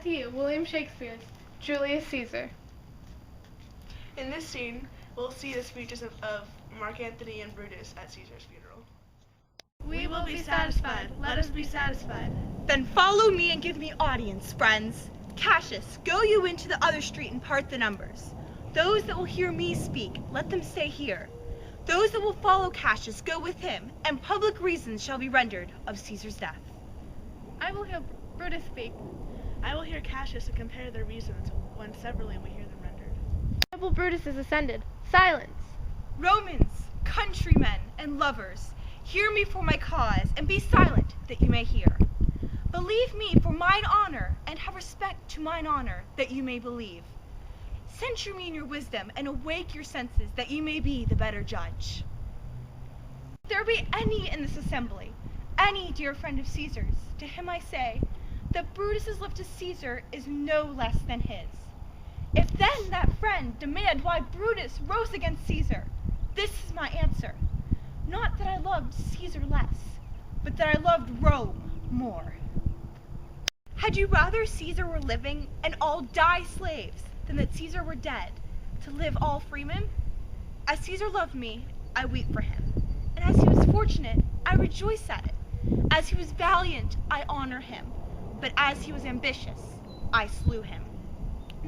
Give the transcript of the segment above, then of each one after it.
T. William Shakespeare's Julius Caesar. In this scene, we'll see the speeches of Mark Antony and Brutus at Caesar's funeral. We will be satisfied. Let us be satisfied. Then follow me and give me audience, friends. Cassius, go you into the other street and part the numbers. Those that will hear me speak, let them stay here. Those that will follow Cassius, go with him, and public reasons shall be rendered of Caesar's death. I will hear Brutus speak. I will hear Cassius and compare their reasons when severally we hear them rendered. Noble Brutus is ascended. Silence! Romans, countrymen, and lovers, hear me for my cause, and be silent that you may hear. Believe me for mine honor, and have respect to mine honor, that you may believe. Censure me in your wisdom, and awake your senses, that you may be the better judge. If there be any in this assembly, any dear friend of Caesar's, to him I say, that Brutus's love to Caesar is no less than his. If then that friend demand why Brutus rose against Caesar, this is my answer. Not that I loved Caesar less, but that I loved Rome more. Had you rather Caesar were living and all die slaves than that Caesar were dead, to live all freemen? As Caesar loved me, I weep for him. And as he was fortunate, I rejoice at it. As he was valiant, I honor him. But as he was ambitious, I slew him.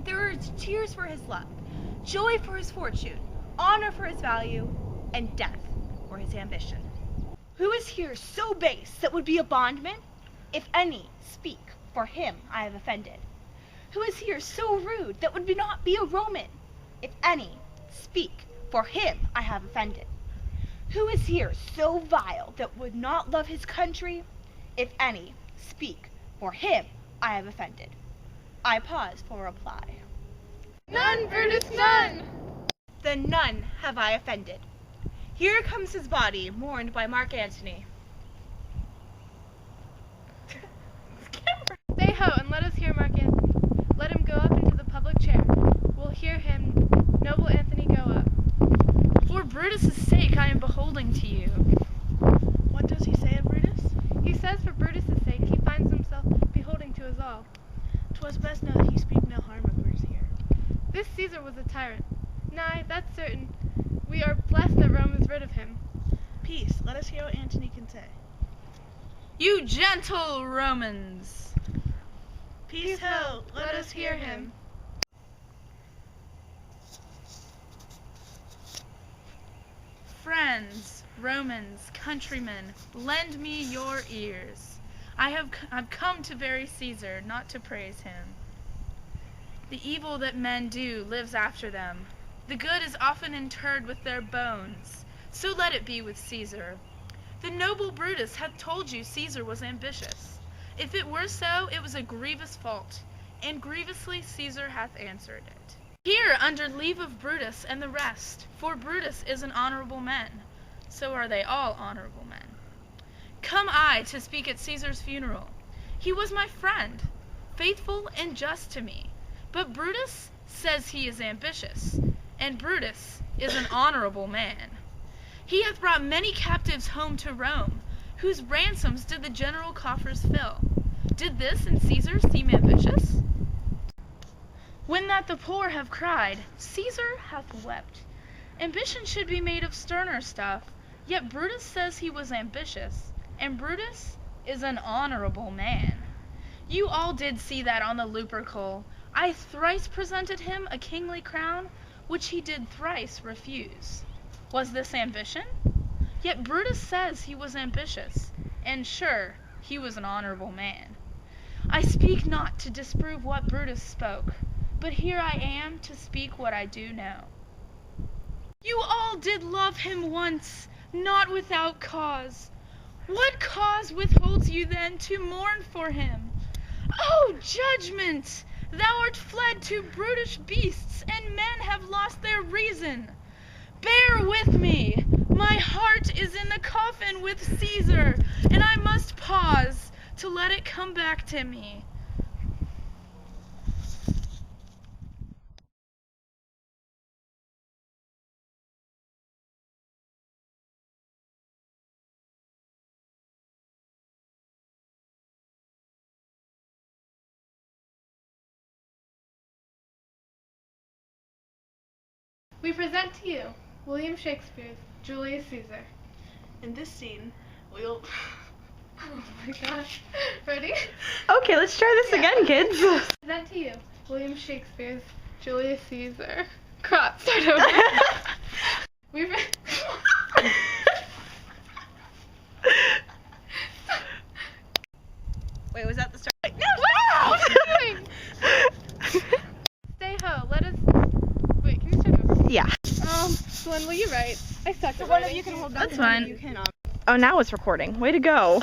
There are tears for his love, joy for his fortune, honor for his value, and death for his ambition. Who is here so base that would be a bondman? If any, speak, for him I have offended. Who is here so rude that would not be a Roman? If any, speak, for him I have offended. Who is here so vile that would not love his country? If any, speak, for him I have offended. I pause for reply. None, Brutus, none! Then none have I offended. Here comes his body, mourned by Mark Antony. Say ho, and let us hear Mark Antony. Let him go up into the public chair. We'll hear him. Noble Antony, go up. For Brutus' sake I am beholding to you. What does he say of Brutus? He says for Brutus' sake he finds himself beholding to us all. 'Twas best know that he speak no harm of Brutus here. This Caesar was a tyrant. Nay, that's certain. We are blessed that Rome is rid of him. Peace, let us hear what Antony can say. You gentle Romans! Peace ho, let us hear him. Friends, Romans, countrymen, lend me your ears. I've come to bury Caesar, not to praise him. The evil that men do lives after them. The good is often interred with their bones. So let it be with Caesar. The noble Brutus hath told you Caesar was ambitious. If it were so, it was a grievous fault, and grievously Caesar hath answered it. Here, under leave of Brutus and the rest, for Brutus is an honorable man, so are they all honorable men. Come I to speak at Caesar's funeral. He was my friend, faithful and just to me. But Brutus says he is ambitious, and Brutus is an honorable man. He hath brought many captives home to Rome, whose ransoms did the general coffers fill. Did this in Caesar seem ambitious? When that the poor have cried, Caesar hath wept. Ambition should be made of sterner stuff, yet Brutus says he was ambitious, and Brutus is an honorable man. You all did see that on the Lupercal. I thrice presented him a kingly crown, which he did thrice refuse. Was this ambition? Yet Brutus says he was ambitious, and sure, he was an honorable man. I speak not to disprove what Brutus spoke, but here I am to speak what I do know. You all did love him once, not without cause. What cause withholds you then to mourn for him? O judgment! Thou art fled to brutish beasts, and men have lost their reason. Bear with me! My heart is in the coffin with Caesar, and I must pause to let it come back to me. We present to you William Shakespeare's Julius Caesar. In this scene, we'll... Oh my gosh. Ready? Okay, let's try this again, kids. Present to you William Shakespeare's Julius Caesar. Crap, start over. We Wait, was that the start? No, what are you doing? Stay ho, let us... Wait, can you start over? Yeah. Glenn, will you write? I suck at One of writing. you can hold That's fine. Oh, now it's recording. Way to go.